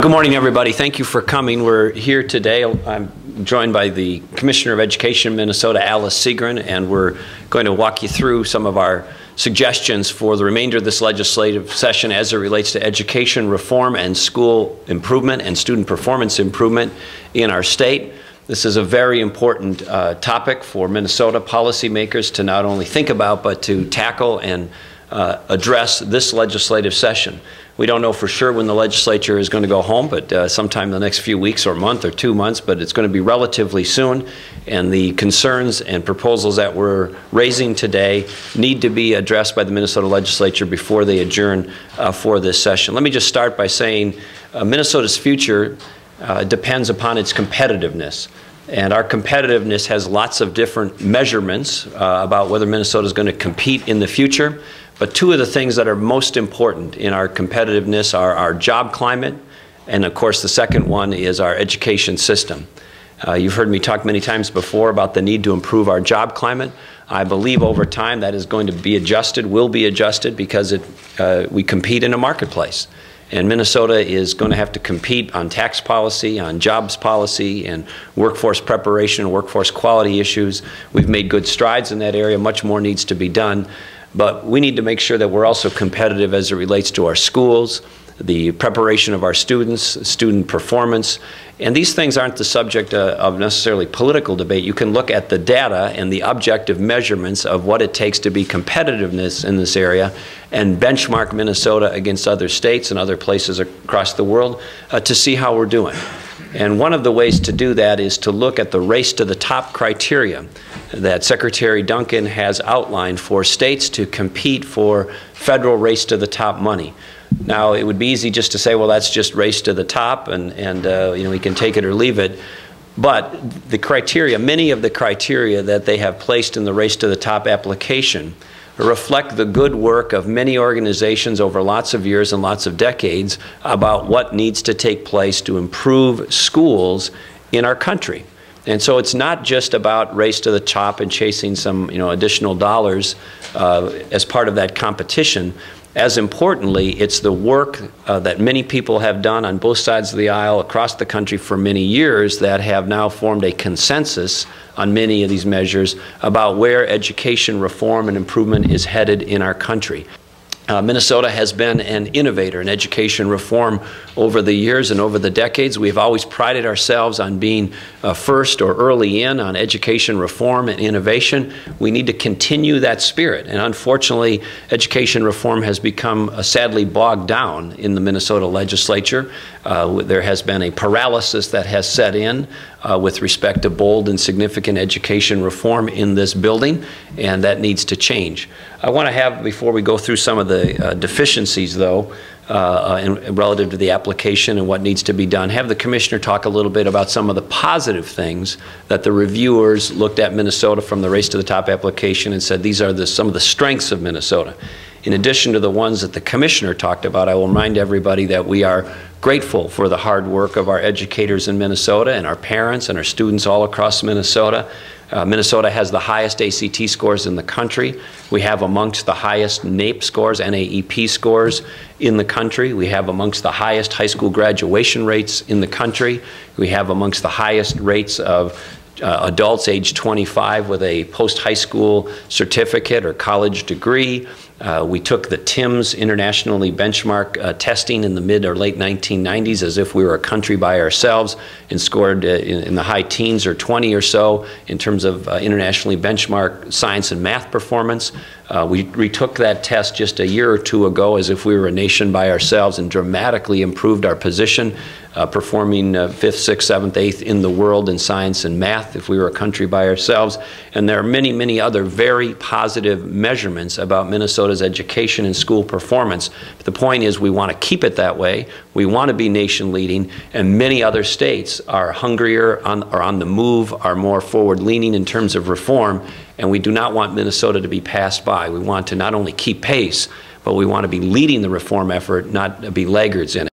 Good morning, everybody. Thank you for coming. We're here today. I'm joined by the Commissioner of Education in Minnesota, Alice Segrin, and we're going to walk you through some of our suggestions for the remainder of this legislative session as it relates to education reform and school improvement and student performance improvement in our state. This is a very important topic for Minnesota policymakers to not only think about, but to tackle and address this legislative session. We don't know for sure when the legislature is going to go home, but sometime in the next few weeks or month or 2 months, but it's going to be relatively soon. And the concerns and proposals that we're raising today need to be addressed by the Minnesota legislature before they adjourn for this session. Let me just start by saying Minnesota's future depends upon its competitiveness. And our competitiveness has lots of different measurements about whether Minnesota is going to compete in the future. But two of the things that are most important in our competitiveness are our job climate, and of course the second one is our education system. You've heard me talk many times before about the need to improve our job climate. I believe over time that is going to be adjusted, will be adjusted, because we compete in a marketplace. And Minnesota is going to have to compete on tax policy, on jobs policy, and workforce preparation, workforce quality issues. We've made good strides in that area. Much more needs to be done. But we need to make sure that we're also competitive as it relates to our schools, the preparation of our students, student performance. And these things aren't the subject of necessarily political debate. You can look at the data and the objective measurements of what it takes to be competitiveness in this area and benchmark Minnesota against other states and other places across the world to see how we're doing. And one of the ways to do that is to look at the race to the top criteria that Secretary Duncan has outlined for states to compete for federal race to the top money. Now, it would be easy just to say, well, that's just race to the top, and you know, we can take it or leave it. But the criteria, many of the criteria that they have placed in the race to the top application reflect the good work of many organizations over lots of years and lots of decades about what needs to take place to improve schools in our country. And so it's not just about race to the top and chasing some additional dollars as part of that competition. As importantly, it's the work that many people have done on both sides of the aisle across the country for many years that have now formed a consensus on many of these measures about where education reform and improvement is headed in our country. Minnesota has been an innovator in education reform over the years and over the decades. We've always prided ourselves on being first or early in on education reform and innovation. We need to continue that spirit. And unfortunately, education reform has become sadly bogged down in the Minnesota legislature. There has been a paralysis that has set in with respect to bold and significant education reform in this building, and that needs to change. I want to have, before we go through some of the deficiencies, though, relative to the application and what needs to be done, have the Commissioner talk a little bit about some of the positive things that the reviewers looked at Minnesota from the Race to the Top application and said these are some of the strengths of Minnesota. In addition to the ones that the Commissioner talked about, I will remind everybody that we are grateful for the hard work of our educators in Minnesota and our parents and our students all across Minnesota. Minnesota has the highest ACT scores in the country. We have amongst the highest NAEP scores, NAEP scores in the country. We have amongst the highest high school graduation rates in the country. We have amongst the highest rates of adults age 25 with a post-high school certificate or college degree. We took the TIMSS internationally benchmark testing in the mid or late 1990s as if we were a country by ourselves and scored in the high teens or 20 or so in terms of internationally benchmarked science and math performance. We retook that test just a year or two ago as if we were a nation by ourselves and dramatically improved our position, performing 5th, 6th, 7th, 8th in the world in science and math if we were a country by ourselves. And there are many, many other very positive measurements about Minnesota's education and school performance. But the point is we want to keep it that way. We want to be nation leading, and many other states are hungrier, are on the move, are more forward leaning in terms of reform, and we do not want Minnesota to be passed by. We want to not only keep pace, but we want to be leading the reform effort, not be laggards in it.